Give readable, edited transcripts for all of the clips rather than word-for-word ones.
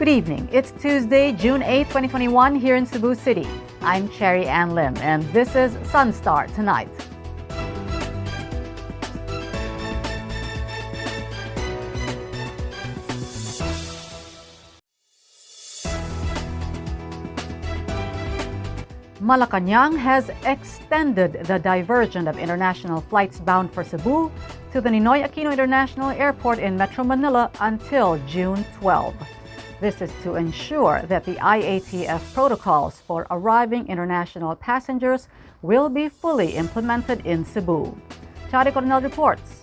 Good evening. It's Tuesday, June 8, 2021 here in Cebu City. I'm Cherry Ann Lim and this is SunStar Tonight. Malacañang has extended the diversion of international flights bound for Cebu to the Ninoy Aquino International Airport in Metro Manila until June 12. This is to ensure that the IATF protocols for arriving international passengers will be fully implemented in Cebu. Chari Coronel reports.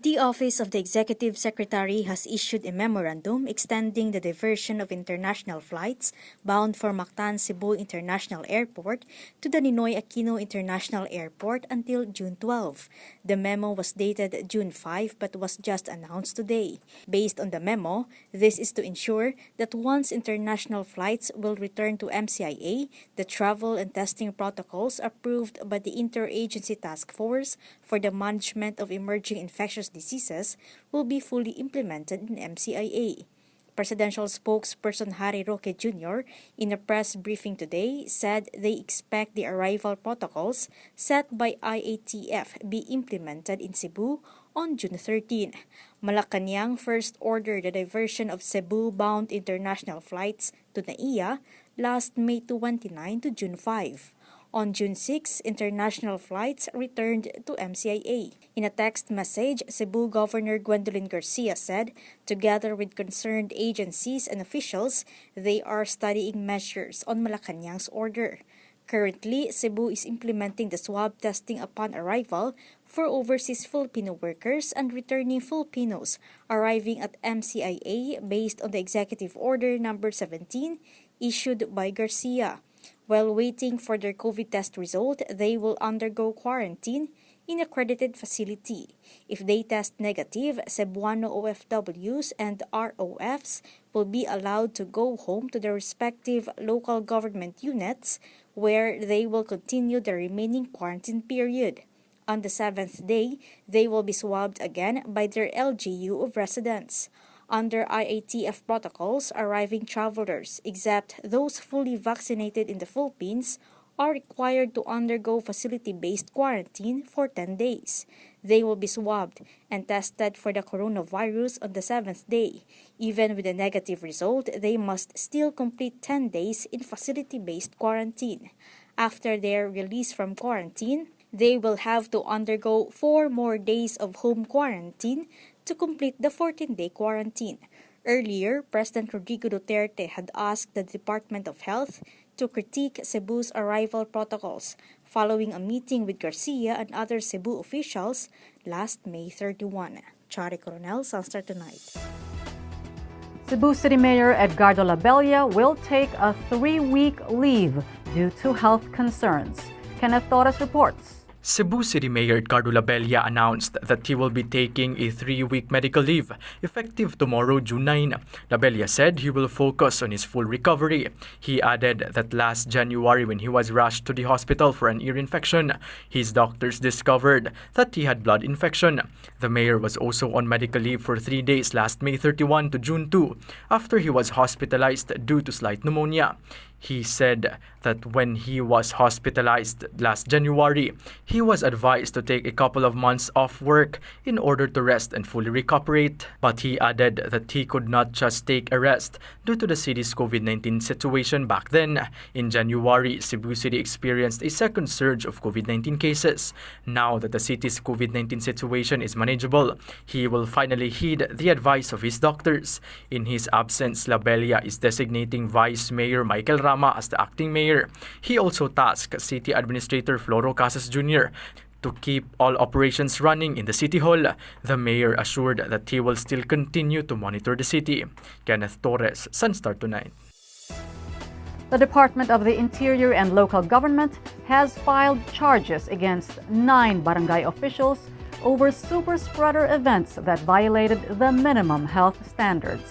The Office of the Executive Secretary has issued a memorandum extending the diversion of international flights bound for Mactan Cebu International Airport to the Ninoy Aquino International Airport until June 12. The memo was dated June 5 but was just announced today. Based on the memo, this is to ensure that once international flights will return to MCIA, the travel and testing protocols approved by the Interagency Task Force for the Management of Emerging Infectious Diseases will be fully implemented in MCIA. Presidential spokesperson Harry Roque Jr. in a press briefing today said they expect the arrival protocols set by IATF be implemented in Cebu on June 13. Malacañang first ordered the diversion of Cebu-bound international flights to NAIA last May 29 to June 5. On June 6, international flights returned to MCIA. In a text message, Cebu Governor Gwendolyn Garcia said, together with concerned agencies and officials, they are studying measures on Malacañang's order. Currently, Cebu is implementing the swab testing upon arrival for overseas Filipino workers and returning Filipinos arriving at MCIA based on the Executive Order No. 17 issued by Garcia. While waiting for their COVID test result, they will undergo quarantine in a accredited facility. If they test negative, Cebuano OFWs and ROFs will be allowed to go home to their respective local government units where they will continue the remaining quarantine period. On the 7th day, they will be swabbed again by their LGU of residence. Under IATF protocols, arriving travelers, except those fully vaccinated in the Philippines, are required to undergo facility-based quarantine for 10 days. They will be swabbed and tested for the coronavirus on the 7th day. Even with a negative result, they must still complete 10 days in facility-based quarantine. After their release from quarantine, they will have to undergo 4 more days of home quarantine to complete the 14-day quarantine. Earlier, President Rodrigo Duterte had asked the Department of Health to critique Cebu's arrival protocols following a meeting with Garcia and other Cebu officials last May 31. Chari Coronel, SunStar Tonight. Cebu City Mayor Edgardo Labella will take a 3-week leave due to health concerns. Kenneth Torres reports. Cebu City Mayor Edgardo Labella announced that he will be taking a 3-week medical leave effective tomorrow, June 9. Labella said he will focus on his full recovery. He added that last January, when he was rushed to the hospital for an ear infection, his doctors discovered that he had blood infection. The mayor was also on medical leave for 3 days last May 31 to June 2 after he was hospitalized due to slight pneumonia. He said that when he was hospitalized last January, he was advised to take a couple of months off work in order to rest and fully recuperate. But he added that he could not just take a rest due to the city's COVID-19 situation back then. In January, Cebu City experienced a second surge of COVID-19 cases. Now that the city's COVID-19 situation is manageable, he will finally heed the advice of his doctors. In his absence, Labella is designating Vice Mayor Michael Ramos as the acting mayor. He also tasked City Administrator Floro Casas Jr. to keep all operations running in the City Hall. The mayor assured that he will still continue to monitor the city. Kenneth Torres, SunStar Tonight. The Department of the Interior and Local Government has filed charges against 9 barangay officials over super-spreader events that violated the minimum health standards.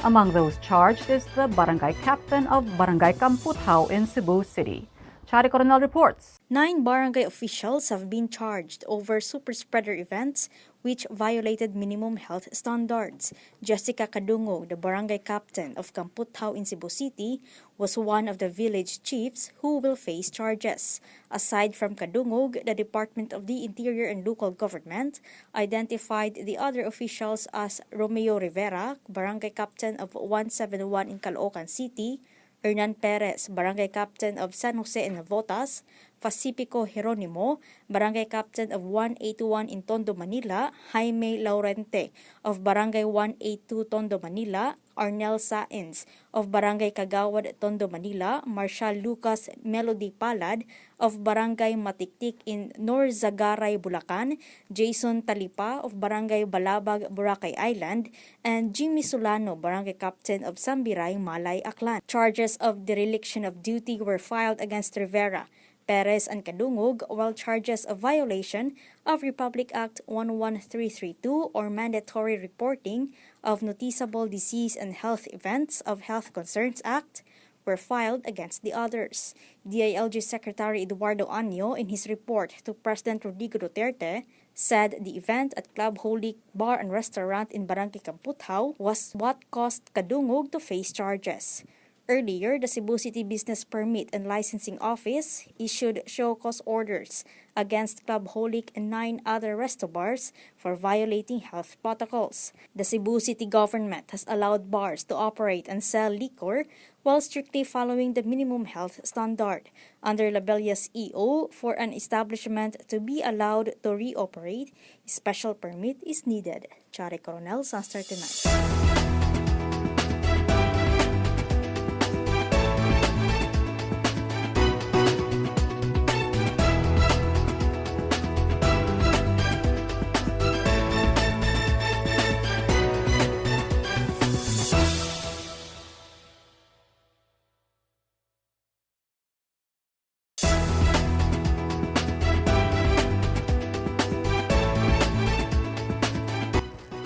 Among those charged is the barangay captain of Barangay Kamputhaw in Cebu City. Chari Coronel reports. 9 barangay officials have been charged over superspreader events which violated minimum health standards. Jessica Kadungog, the barangay captain of Kamputhaw in Cebu City, was one of the village chiefs who will face charges. Aside from Kadungog, the Department of the Interior and Local Government identified the other officials as Romeo Rivera, barangay captain of 171 in Caloocan City, Hernan Perez, barangay captain of San Jose and Navotas, Pacifico Jeronimo, barangay captain of 181 in Tondo, Manila, Jaime Laurente of barangay 182 Tondo, Manila, Arnel Saenz of barangay Kagawad, Tondo, Manila, Marshal Lucas Melody Palad of barangay Matiktik in Norzagaray, Bulacan, Jason Talipa of barangay Balabag, Boracay Island, and Jimmy Solano, barangay captain of Sambiray, Malay, Aklan. Charges of dereliction of duty were filed against Rivera, Perez, and Kadungog, while charges of violation of Republic Act 11332 or mandatory reporting of noticeable disease and health events of Health Concerns Act were filed against the others. DILG Secretary Eduardo Año, in his report to President Rodrigo Duterte, said the event at Club Holy Bar and Restaurant in Barangay Kamputhaw was what caused Kadungog to face charges. Earlier, the Cebu City Business Permit and Licensing Office issued show-cause orders against Club Holic and 9 other resto bars for violating health protocols. The Cebu City government has allowed bars to operate and sell liquor while strictly following the minimum health standard. Under Labella's EO, for an establishment to be allowed to reoperate, a special permit is needed. Chari Coronel, SunStar Tonight.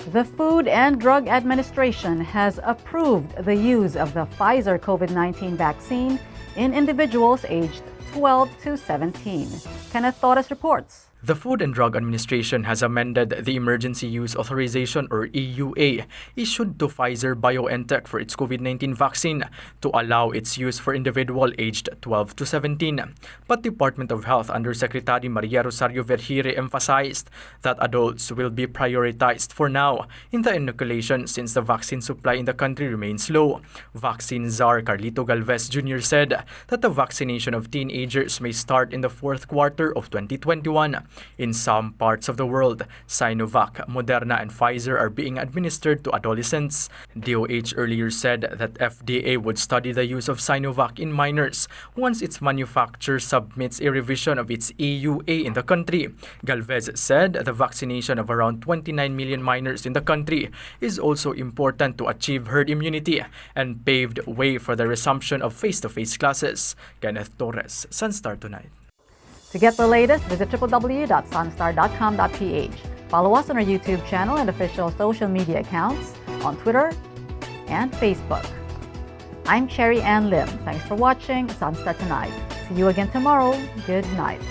The Food and Drug Administration has approved the use of the Pfizer COVID-19 vaccine in individuals aged 12 to 17. Kenneth Torres reports. The Food and Drug Administration has amended the Emergency Use Authorization or EUA issued to Pfizer-BioNTech for its COVID-19 vaccine to allow its use for individuals aged 12 to 17. But Department of Health Undersecretary Maria Rosario Vergire emphasized that adults will be prioritized for now in the inoculation since the vaccine supply in the country remains low. Vaccine czar Carlito Galvez Jr. said that the vaccination of teenagers may start in the fourth quarter of 2021. In some parts of the world, Sinovac, Moderna, and Pfizer are being administered to adolescents. DOH earlier said that FDA would study the use of Sinovac in minors once its manufacturer submits a revision of its EUA in the country. Galvez said the vaccination of around 29 million minors in the country is also important to achieve herd immunity and paved way for the resumption of face-to-face classes. Kenneth Torres, SunStar Tonight. To get the latest, visit www.sunstar.com.ph. Follow us on our YouTube channel and official social media accounts on Twitter and Facebook. I'm Cherry Ann Lim. Thanks for watching SunStar Tonight. See you again tomorrow. Good night.